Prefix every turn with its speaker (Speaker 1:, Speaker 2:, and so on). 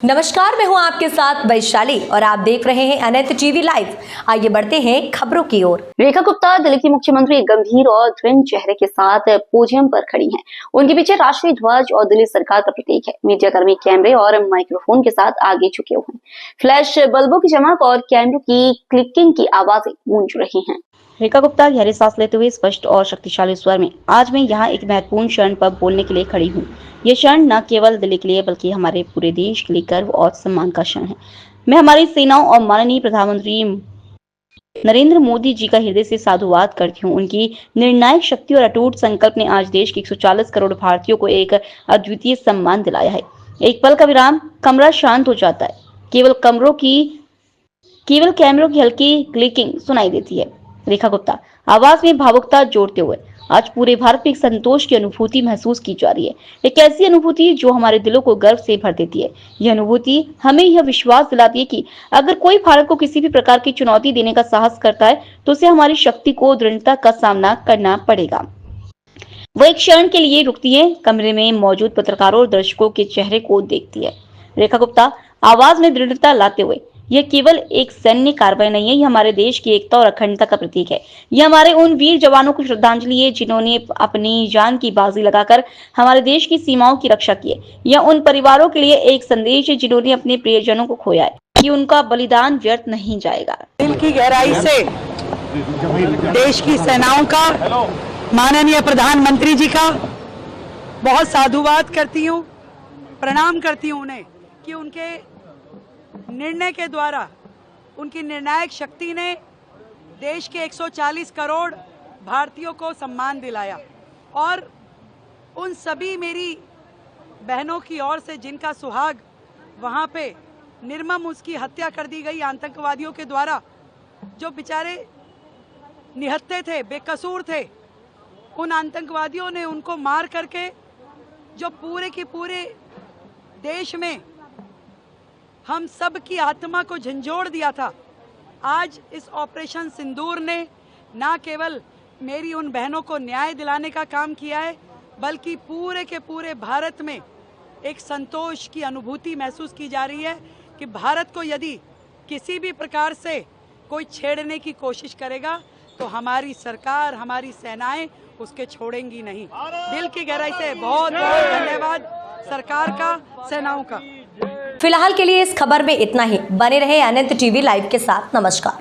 Speaker 1: नमस्कार, मैं हूं आपके साथ वैशाली और आप देख रहे हैं अनंत टीवी लाइव। आइए बढ़ते हैं खबरों की ओर।
Speaker 2: रेखा गुप्ता दिल्ली की मुख्यमंत्री गंभीर और दृढ़ चेहरे के साथ पोडियम पर खड़ी हैं। उनके पीछे राष्ट्रीय ध्वज और दिल्ली सरकार का प्रतीक है। मीडियाकर्मी कैमरे और माइक्रोफोन के साथ आगे झुके हुए हैं। फ्लैश बल्बों की चमक और कैमरों की क्लिकिंग की आवाजें गूंज रही हैं। रेखा गुप्ता गहरी सांस लेते हुए स्पष्ट और शक्तिशाली स्वर में, आज मैं यहाँ एक महत्वपूर्ण क्षण पर बोलने के लिए खड़ी हूँ। ये क्षण न केवल दिल्ली के लिए बल्कि हमारे पूरे देश के लिए गर्व और सम्मान का क्षण है। मैं हमारी सेनाओं और माननीय प्रधानमंत्री नरेंद्र मोदी जी का हृदय से साधुवाद करती हूँ। उनकी निर्णायक शक्ति और अटूट संकल्प ने आज देश के 140 करोड़ भारतीयों को एक अद्वितीय सम्मान दिलाया है। एक पल का विराम, कमरा शांत हो जाता है। केवल कैमरों की हल्की क्लिकिंग सुनाई देती है। रेखा गुप्ता आवाज में भावुकता जोड़ते हुए, आज पूरे भारत में एक संतोष की अनुभूति महसूस की जा रही है। एक ऐसी अनुभूति जो हमारे दिलों को गर्व से भर देती है। यह अनुभूति हमें यह विश्वास दिलाती है कि अगर कोई भारत को किसी भी प्रकार की चुनौती देने का साहस करता है तो उसे हमारी शक्ति को दृढ़ता का सामना करना पड़ेगा। वो एक क्षण के लिए रुकती है, कमरे में मौजूद पत्रकारों और दर्शकों के चेहरे को देखती है। रेखा गुप्ता आवाज में दृढ़ता लाते हुए, यह केवल एक सैन्य कार्रवाई नहीं है, यह हमारे देश की एकता और अखंडता का प्रतीक है। यह हमारे उन वीर जवानों को श्रद्धांजलि है जिन्होंने अपनी जान की बाजी लगाकर हमारे देश की सीमाओं की रक्षा की है। यह उन परिवारों के लिए एक संदेश है जिन्होंने अपने प्रियजनों को खोया है कि उनका बलिदान व्यर्थ नहीं जाएगा।
Speaker 3: दिल की गहराई से देश की सेनाओं का, माननीय प्रधानमंत्री जी का बहुत साधुवाद करती हूँ, प्रणाम करती हूँ उन्हें कि उनके निर्णय के द्वारा, उनकी निर्णायक शक्ति ने देश के 140 करोड़ भारतीयों को सम्मान दिलाया। और उन सभी मेरी बहनों की ओर से जिनका सुहाग वहाँ पे निर्मम उसकी हत्या कर दी गई आतंकवादियों के द्वारा, जो बेचारे निहत्थे थे, बेकसूर थे, उन आतंकवादियों ने उनको मार करके जो पूरे के पूरे देश में हम सब की आत्मा को झंझोड़ दिया था। आज इस ऑपरेशन सिंदूर ने ना केवल मेरी उन बहनों को न्याय दिलाने का काम किया है, बल्कि पूरे के पूरे भारत में एक संतोष की अनुभूति महसूस की जा रही है कि भारत को यदि किसी भी प्रकार से कोई छेड़ने की कोशिश करेगा तो हमारी सरकार, हमारी सेनाएं उसके छोड़ेंगी नहीं। दिल की गहराई से बहुत बहुत धन्यवाद सरकार का, सेनाओं का।
Speaker 1: फिलहाल के लिए इस खबर में इतना ही। बने रहे अनंत टीवी लाइव के साथ। नमस्कार।